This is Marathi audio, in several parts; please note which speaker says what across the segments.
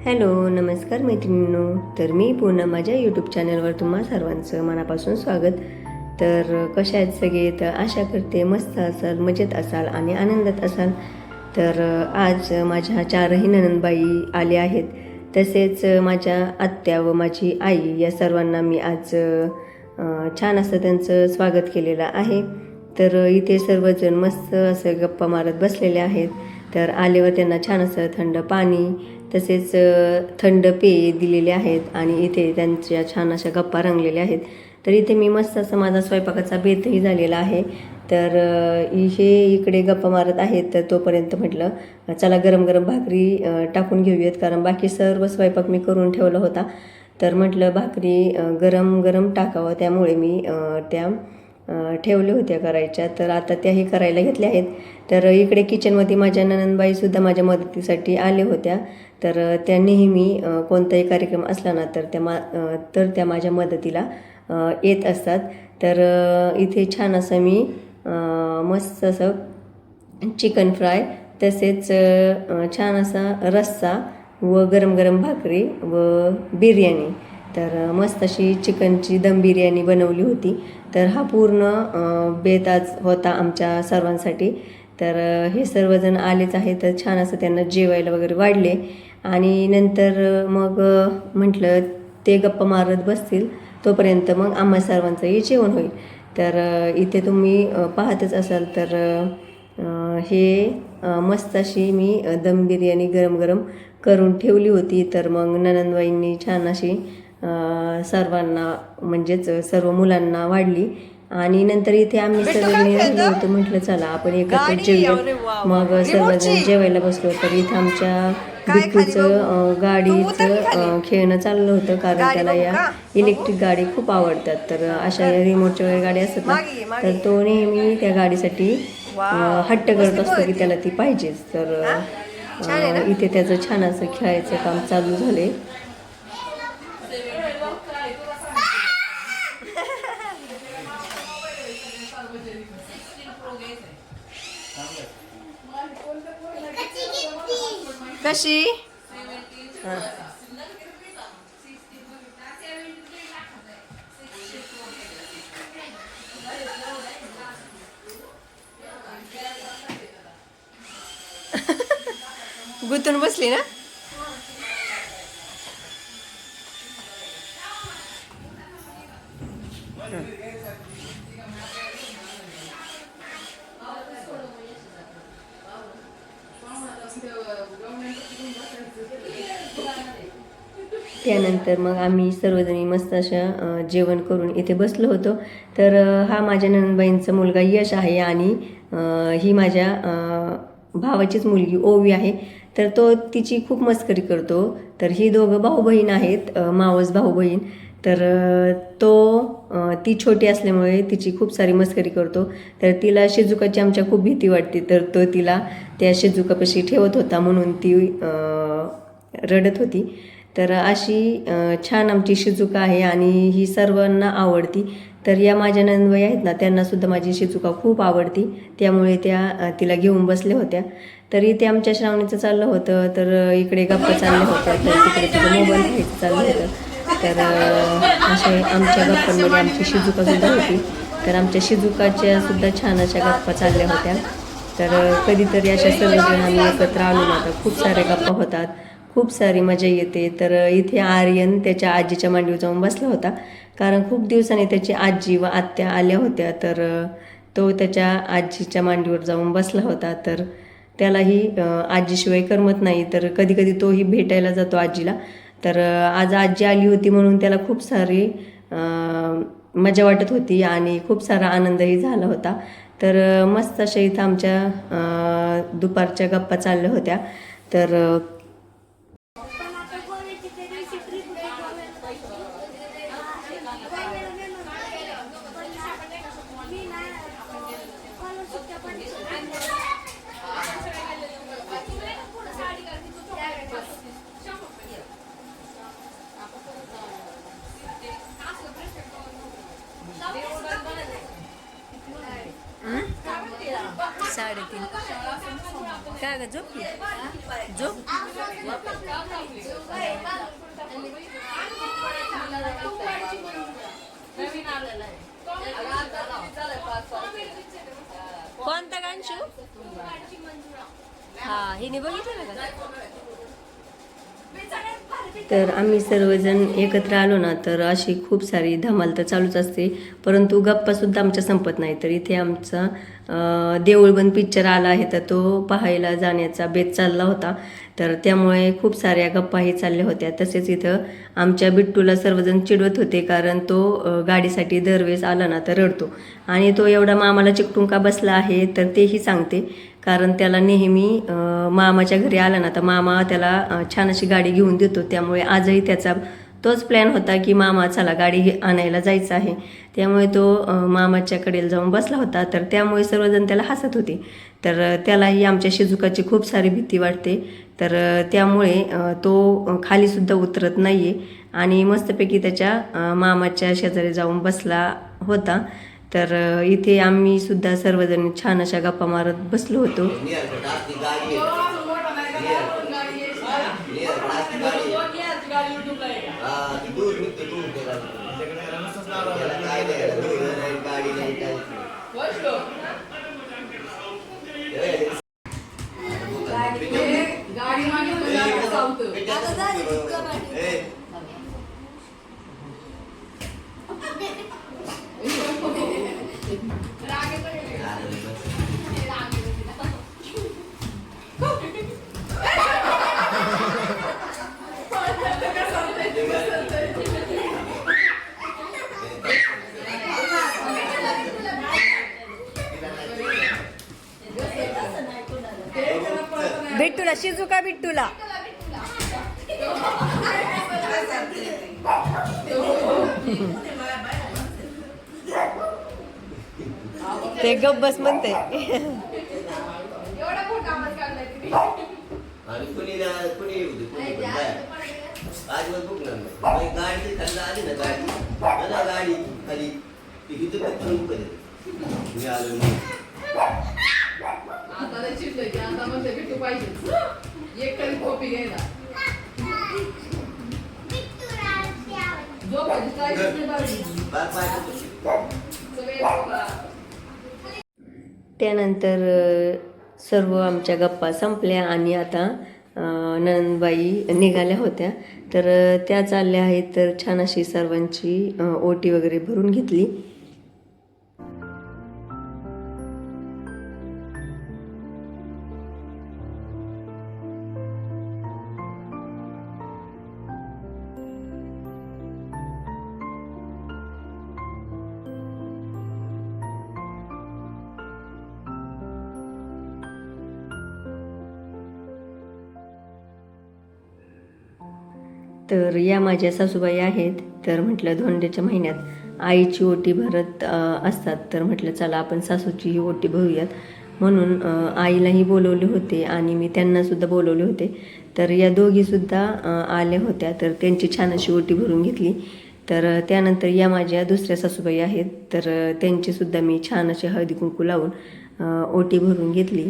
Speaker 1: हॅलो नमस्कार मैत्रिणींनो. तर मी पूनम माझ्या यूट्यूब चॅनलवर तुम्हा सर्वांचं मनापासून स्वागत. तर कशा आहेत सगळे? तर आशा करते मस्त असाल, मजेत असाल आणि आनंदात असाल. तर आज माझ्या चारही नणंदबाई आल्या आहेत. तसेच माझ्या आत्या व माझी आई या सर्वांना मी आज छान असं त्यांचं स्वागत केलेलं आहे. तर इथे सर्वजण मस्त असं गप्पा मारत बसलेले आहेत. तर आल्यावर त्यांना छान असं थंड पाणी तसेच थंड पेय दिलेले आहेत आणि इथे त्यांच्या छान अशा गप्पा रंगलेल्या आहेत. तर इथे मी मस्त असं माझा स्वयंपाकाचा बेतही झालेला आहे. तर हे इकडे गप्पा मारत आहेत. तर तोपर्यंत म्हटलं चला गरम गरम भाकरी टाकून घेऊयात, कारण बाकी सर्व स्वयंपाक मी करून ठेवला होता. तर म्हटलं भाकरी गरम गरम टाकावं, त्यामुळे मी त्या ठेवल्या होत्या करायच्या. तर आता त्याही करायला घेतल्या आहेत. तर इकडे किचनमध्ये माझ्या नणंदबाईसुद्धा माझ्या मदतीसाठी आल्या होत्या. तर त्या नेहमी कोणताही कार्यक्रम असला ना तर त्या माझ्या मदतीला येत असतात. तर इथे छान असं मी मस्त असं चिकन फ्राय तसेच छान असा रस्सा व गरम गरम भाकरी व बिर्याणी, तर मस्त अशी चिकनची दम बिर्याणी बनवली होती. तर हा पूर्ण बेत आज होता आमच्या सर्वांसाठी. तर हे सर्वजण आलेच आहे. तर छान असं त्यांना जेवायला वगैरे वाढले आणि नंतर मग म्हटलं ते गप्पा मारत बसतील तोपर्यंत मग आम्हा सर्वांचंही जेवण होईल. तर इथे तुम्ही पाहतच असाल. तर हे मस्त अशी मी दम बिर्याणी गरम गरम करून ठेवली होती. तर मग नणंदबाईंनी छान अशी सर्वांना म्हणजेच सर्व मुलांना वाढली आणि नंतर इथे आम्ही सर्वजणी राहिलो होतो. म्हटलं चला आपण एकत्र जेवूया. मग सर्वजण जेवायला बसलो. तर इथं आमच्या बिट्टूचं गाडीचं खेळणं चाललं होतं, कारण त्याला या इलेक्ट्रिक गाडी खूप आवडतात. तर अशा रिमोटच्या वगैरे गाडी असतात ना, तर तो नेहमी त्या गाडीसाठी हट्ट करत असतो की त्याला ती पाहिजेच. तर इथे त्याचं छान असं खेळायचं काम चालू झाले. कशी गुंतून बसली ना. त्यानंतर मग आम्ही सर्वजणी मस्त अशा जेवण करून इथे बसलो होतो. तर हा माझ्या नणंदबाईंचा मुलगा यश आहे आणि ही माझ्या भावाचीच मुलगी ओवी आहे. तर तो तिची खूप मस्करी करतो. तर ही दोघं भाऊ बहीण आहेत, मावस भाऊ बहीण. तर ती छोटी असल्यामुळे तिची खूप सारी मस्करी करतो. तर तिला शिजुकाची आमच्या खूप भीती वाटते. तर तो तिला त्या शिजुकापाशी ठेवत होता, म्हणून ती रडत होती. तर अशी छान आमची शिजुका आहे आणि ही सर्वांना आवडती. तर या माझ्या नणंदबाई आहेत ना, त्यांनासुद्धा माझी शिजुका खूप आवडती, त्यामुळे त्या तिला घेऊन बसल्या होत्या. तर इथे आमच्या श्रावणीचं चाललं होतं. तर इकडे गप्पा चालल्या होत्या. तर तिकडे तिचं मोबाईल घ्यायचं चाललं होतं. तर असे आमच्या गप्पांमध्ये आमची शिजुकासुद्धा होती. तर आमच्या शिजुकाच्या सुद्धा छान अशा गप्पा चालल्या होत्या. तर कधीतरी अशा सर्वजण आम्ही एकत्र आलो ना, तर खूप सारे गप्पा होतात, खूप सारी मजा येते. तर इथे आर्यन त्याच्या आजीच्या मांडीवर जाऊन बसला होता, कारण खूप दिवसांनी त्याची आजी व आत्या आल्या होत्या. तर तो त्याच्या आजीच्या मांडीवर जाऊन बसला होता. तर त्यालाही आजीशिवाय करमत नाही. तर कधी कधी तोही भेटायला जातो आजीला. तर आज आजी आली होती म्हणून त्याला खूप सारी मजा वाटत होती आणि खूप सारा आनंदही झाला होता. तर मस्त अशा इथं आमच्या दुपारच्या गप्पा चालल्या होत्या. तर झोपती काय ग झोपली झोप कोणता गांशू हा हिने बघितलं ना का तर आम्ही सर्वजण एकत्र आलो ना तर अशी खूप सारी धमाल तर चालूच असते परंतु गप्पासुद्धा आमच्या संपत नाही तर इथे आमचा देऊळबंद पिक्चर आला आहे तर तो पाहायला जाण्याचा बेत चालला होता तर त्यामुळे खूप साऱ्या गप्पाही चालल्या होत्या तसेच इथं आमच्या बिट्टूला सर्वजण चिडवत होते कारण तो गाडीसाठी दरवेळेस आला ना तर रडतो आणि तो एवढा मामाला चिकटून का बसला आहे तर तेही सांगते कारण त्याला नेहमी मामाच्या घरी आला ना तर मामा त्याला छान अशी गाडी घेऊन देतो त्यामुळे आजही त्याचा तोच प्लॅन होता की मामा चला गाडी आणायला जायचं आहे त्यामुळे तो मामाच्याकडे जाऊन बसला होता तर त्यामुळे सर्वजण त्याला हसत होते तर त्यालाही आमच्या शिजुकाची खूप सारी भीती वाटते तर त्यामुळे तो खालीसुद्धा उतरत नाही आहे आणि मस्तपैकी त्याच्या मामाच्या शेजारी जाऊन बसला होता तर इथे आम्ही सुद्धा सर्वजण छान अशा गप्पा मारत बसलो होतो बिट्टूला शिजुका बिट्टूला ते गब्बस म्हणते त्यानंतर सर्व आमच्या गप्पा संपल्या आणि आता नंदबाई निघाल्या होत्या तर त्या चालल्या आहेत तर छान अशी सर्वांची ओटी वगैरे भरून घेतली तर या माझ्या सासूबाई आहेत तर म्हटलं धोंड्याच्या महिन्यात आईची ओटी भरत असतात तर म्हटलं चला आपण सासूची ही ओटी भरूयात म्हणून आईलाही बोलवले होते आणि मी त्यांनासुद्धा बोलवले होते तर या दोघीसुद्धा आल्या होत्या तर त्यांची छान अशी ओटी भरून घेतली तर त्यानंतर या माझ्या दुसऱ्या सासूबाई आहेत तर त्यांचीसुद्धा मी छान अशी हळदी कुंकू लावून ओटी भरून घेतली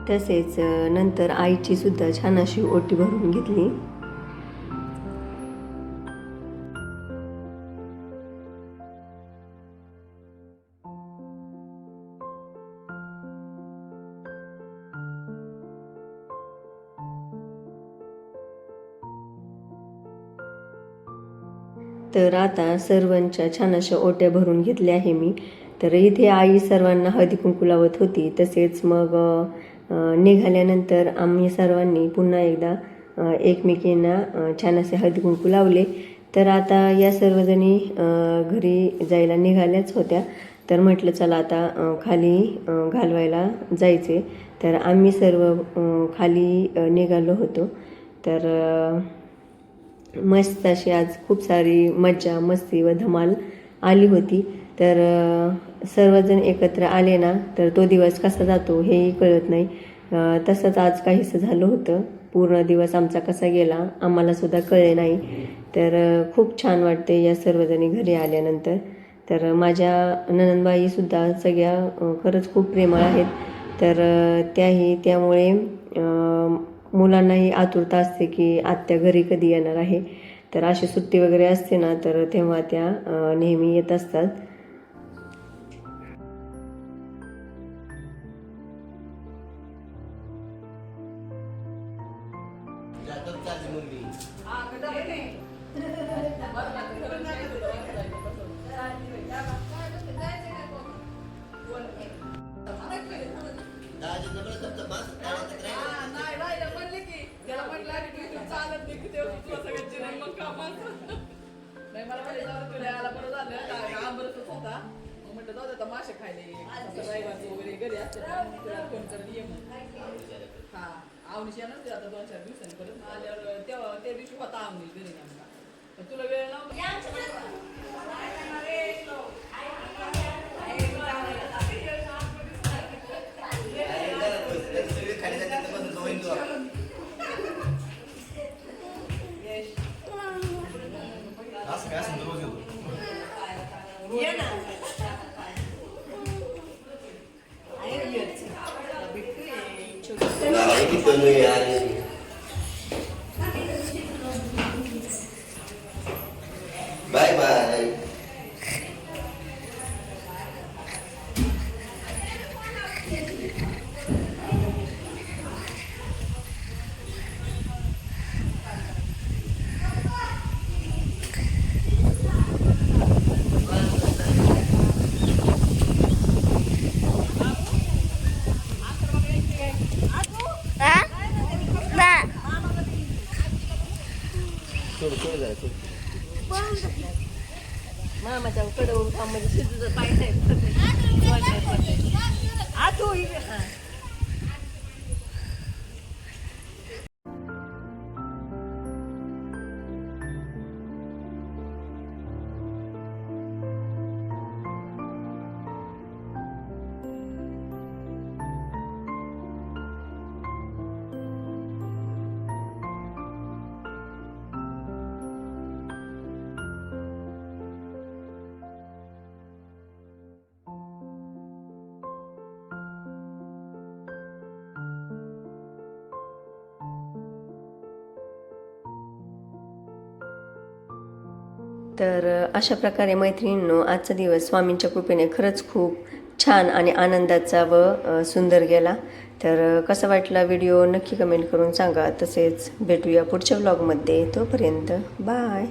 Speaker 1: तसेच नंतर आईची सुद्धा छान अशी ओटी भरून घेतली तर आता सर्वांच्या छान अशा ओट्या भरून घेतल्या आहे मी तर इथे आई सर्वांना हळदी कुंकू लावत होती तसेच मग निघाल्यानंतर आम्ही सर्वांनी पुन्हा एकदा एकमेकींना छान असे हळदी कुंकू लावले तर आता या सर्वजणी घरी जायला निघाल्याच होत्या तर म्हटलं चला आता खाली घालवायला जायचे तर आम्ही सर्व खाली निघालो होतो तर मस्त अशी आज खूप सारी मज्जा मस्ती व धमाल आली होती तर सर्वजण एकत्र आले ना तर तो दिवस कसा जातो हेही कळत नाही तसंच आज काहीसं झालं होतं. पूर्ण दिवस आमचा कसा गेला आम्हालासुद्धा कळले नाही. तर खूप छान वाटते या सर्वजणी घरी आल्यानंतर. तर माझ्या नणंदबाईसुद्धा सगळ्या खरंच खूप प्रेमळ आहेत. तर त्यामुळे मुलांनाही आतुरता असते की आत्या घरी कधी येणार आहे. तर अशी सुट्टी वगैरे असते ना, तर तेव्हा त्या नेहमी येत असतात.
Speaker 2: नाही मला म्हणजे जाऊ तुला यायला बरं झालं का आंबरसच होता मग म्हटलं जाऊ दे मासे खायले रविवारचं वगैरे घरी असतं तुला फोन करून ये मग हा आवनीशी येणार ते आता 2-4 दिवसांनी परत आल्यावर तेव्हा त्या दिवशी होता आवनी घरी नेमका पण तुला वेळ
Speaker 3: बाय बाय.
Speaker 1: मामाच्या कडवून म्हणजे शिजूचं पाय नाही आतू तर अशा प्रकारे मैत्रिणींनो आजचा दिवस स्वामींच्या कृपेने खरंच खूप छान आणि आनंदाचा व सुंदर गेला. तर कसा वाटला व्हिडिओ नक्की कमेंट करून सांगा. तसेच भेटूया पुढच्या व्लॉगमध्ये. तोपर्यंत बाय.